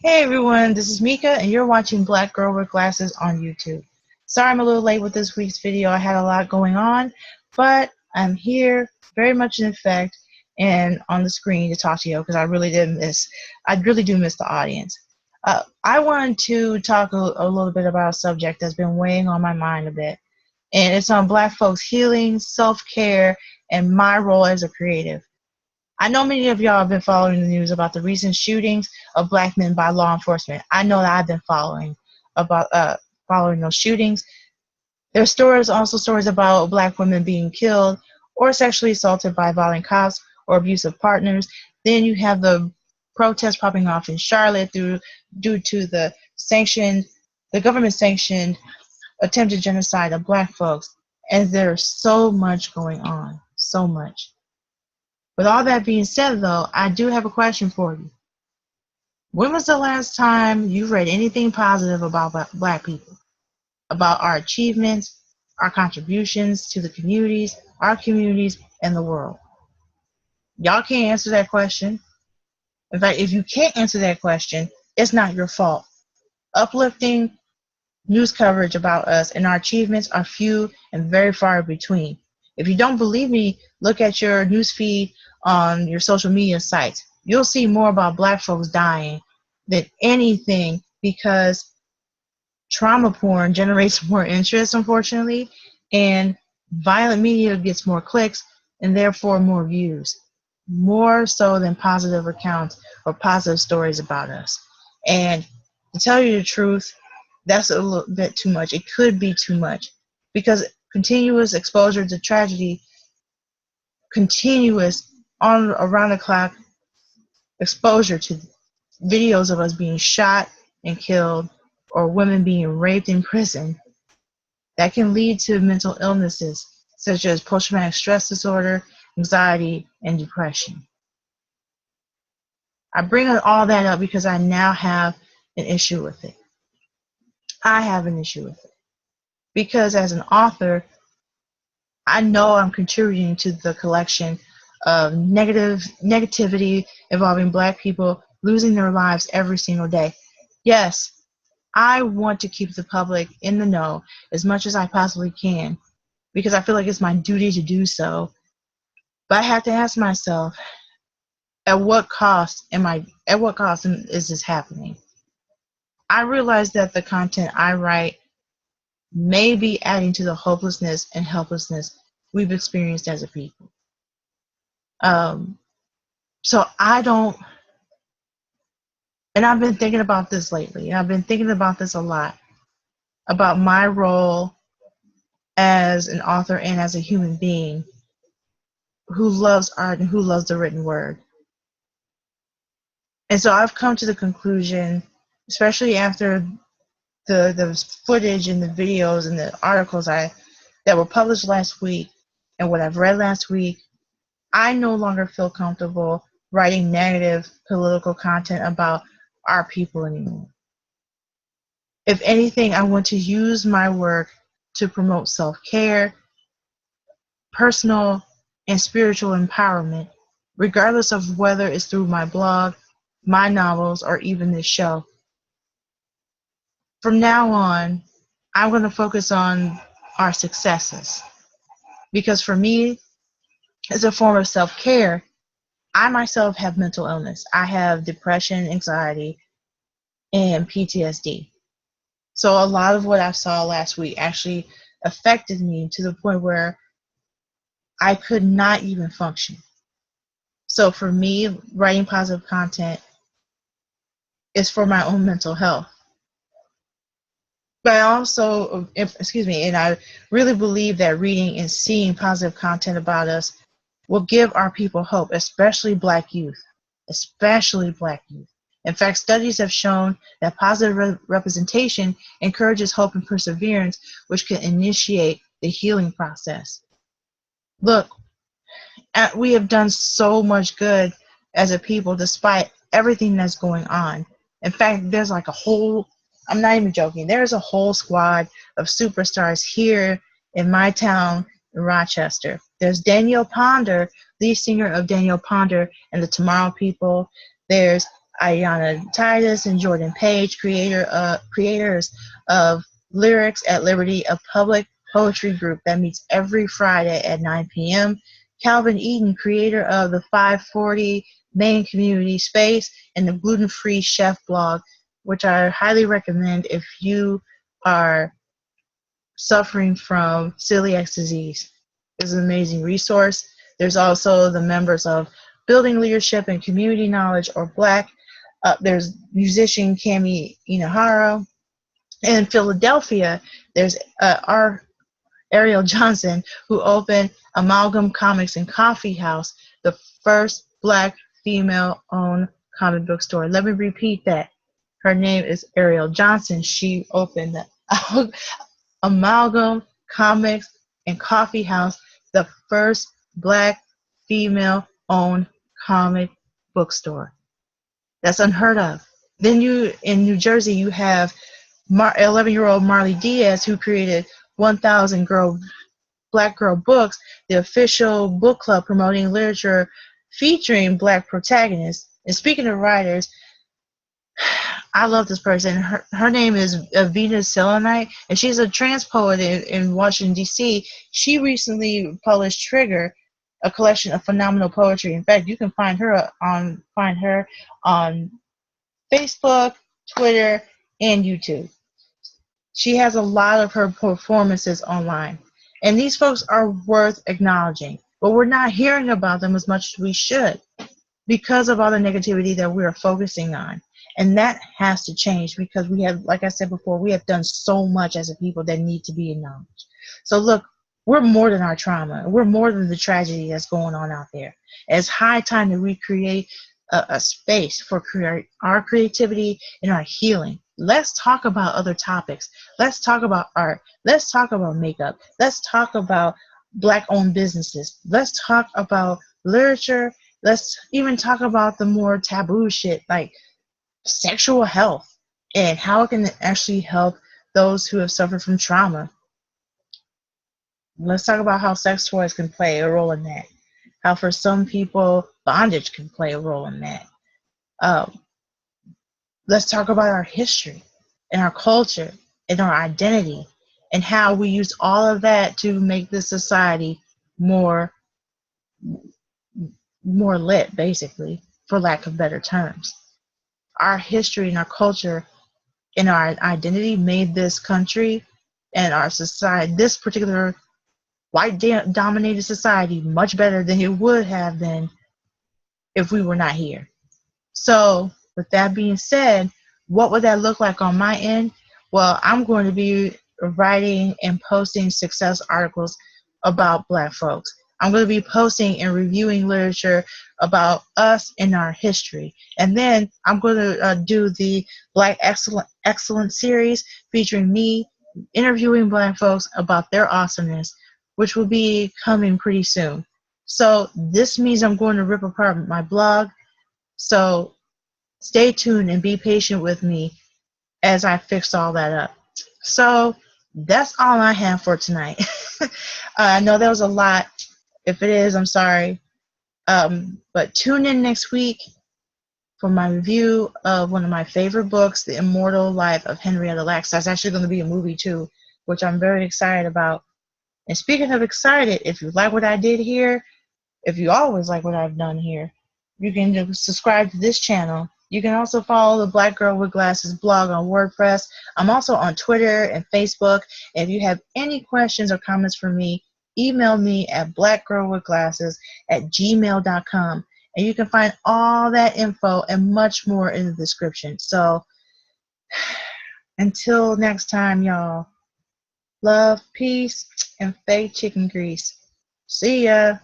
Hey everyone, this is Mika and you're watching Black Girl with Glasses on YouTube. Sorry I'm a little late with this week's video. I had a lot going on, but I'm here very much in effect and on the screen to talk to you because I really do miss the audience. I wanted to talk a little bit about a subject that's been weighing on my mind a bit, and it's on Black folks' healing, self-care, and my role as a creative. I know many of y'all have been following the news about the recent shootings of Black men by law enforcement. I know that I've been following those shootings. There are also stories about Black women being killed or sexually assaulted by violent cops or abusive partners. Then you have the protests popping off in Charlotte due to the government-sanctioned attempted genocide of Black folks. And there's so much going on, so much. With all that being said, though, I do have a question for you. When was the last time you read anything positive about Black people? About our achievements, our contributions to the communities, our communities, and the world? Y'all can't answer that question. In fact, if you can't answer that question, it's not your fault. Uplifting news coverage about us and our achievements are few and very far between. If you don't believe me, look at your newsfeed on your social media sites. You'll see more about Black folks dying than anything because trauma porn generates more interest, unfortunately, and violent media gets more clicks and therefore more views, more so than positive accounts or positive stories about us. And to tell you the truth, that's a little bit too much. It could be too much because continuous exposure to tragedy, continuous on around the clock exposure to videos of us being shot and killed or women being raped in prison, that can lead to mental illnesses such as post-traumatic stress disorder, anxiety, and depression. I bring all that up because I now have an issue with it. I have an issue with it because as an author, I know I'm contributing to the collection of negativity involving Black people losing their lives every single day. Yes, I want to keep the public in the know as much as I possibly can because I feel like it's my duty to do so. But I have to ask myself, at what cost is this happening? I realize that the content I write may be adding to the hopelessness and helplessness we've experienced as a people. So I don't, and I've been thinking about this lately, and I've been thinking about this a lot, about my role as an author and as a human being who loves art and who loves the written word. And so I've come to the conclusion, especially after the footage and the videos and the articles that were published last week and what I've read last week, I no longer feel comfortable writing negative political content about our people anymore. If anything, I want to use my work to promote self-care, personal and spiritual empowerment, regardless of whether it's through my blog, my novels, or even this show. From now on, I'm going to focus on our successes because for me, as a form of self-care, I myself have mental illness. I have depression, anxiety, and PTSD. So a lot of what I saw last week actually affected me to the point where I could not even function. So for me, writing positive content is for my own mental health. But I also, and I really believe that reading and seeing positive content about us will give our people hope, especially Black youth. In fact, studies have shown that positive representation encourages hope and perseverance, which can initiate the healing process. Look, we have done so much good as a people despite everything that's going on. In fact, there's like I'm not even joking, there's a whole squad of superstars here in my town, in Rochester. There's Danielle Ponder, lead singer of Danielle Ponder and the Tomorrow People. There's Ayanna Titus and Jordan Page, creators of Lyrics at Liberty, a public poetry group that meets every Friday at 9 p.m. Calvin Eaton, creator of the 540 Main Community Space and the Gluten Free Chef blog, which I highly recommend if you are suffering from celiac disease. It's an amazing resource. There's also the members of Building Leadership and Community Knowledge, or BLACK. There's musician Cammy Enaharo. In Philadelphia, there's Ariell Johnson, who opened Amalgam Comics and Coffee House, the first Black female-owned comic book store. Let me repeat that. Her name is Ariell Johnson. She opened the Amalgam Comics and Coffee House, the first Black female-owned comic bookstore. That's unheard of. Then in New Jersey, you have 11-year-old Marley Dias, who created 1,000 Black Girl Books, the official book club promoting literature featuring Black protagonists. And speaking of writers, I love this person. Her name is Venus Selenite, and she's a trans poet in Washington, D.C. She recently published Trigger, a collection of phenomenal poetry. In fact, you can find her on Facebook, Twitter, and YouTube. She has a lot of her performances online. And these folks are worth acknowledging. But we're not hearing about them as much as we should because of all the negativity that we're focusing on. And that has to change, because we have, like I said before, we have done so much as a people that need to be acknowledged. So look, we're more than our trauma. We're more than the tragedy that's going on out there. It's high time to recreate a space for our creativity and our healing. Let's talk about other topics. Let's talk about art. Let's talk about makeup. Let's talk about Black-owned businesses. Let's talk about literature. Let's even talk about the more taboo shit like sexual health and how it can actually help those who have suffered from trauma. Let's talk about how sex toys can play a role in that. How for some people, bondage can play a role in that. Let's talk about our history and our culture and our identity and how we use all of that to make this society more lit, basically, for lack of better terms. Our history and our culture and our identity made this country and our society, this particular white-dominated society, much better than it would have been if we were not here. So, with that being said, what would that look like on my end? Well, I'm going to be writing and posting success articles about Black folks. I'm going to be posting and reviewing literature about us and our history. And then I'm going to do the Black Excellence series featuring me interviewing Black folks about their awesomeness, which will be coming pretty soon. So this means I'm going to rip apart my blog. So stay tuned and be patient with me as I fix all that up. So that's all I have for tonight. I know that was a lot. If it is, I'm sorry. But tune in next week for my review of one of my favorite books, The Immortal Life of Henrietta Lacks. That's actually going to be a movie too, which I'm very excited about. And speaking of excited, if you like what I did here, if you always like what I've done here, you can subscribe to this channel. You can also follow the Black Girl with Glasses blog on WordPress. I'm also on Twitter and Facebook. If you have any questions or comments for me, email me at blackgirlwithglasses@gmail.com. And you can find all that info and much more in the description. So until next time, y'all, love, peace, and fake chicken grease. See ya.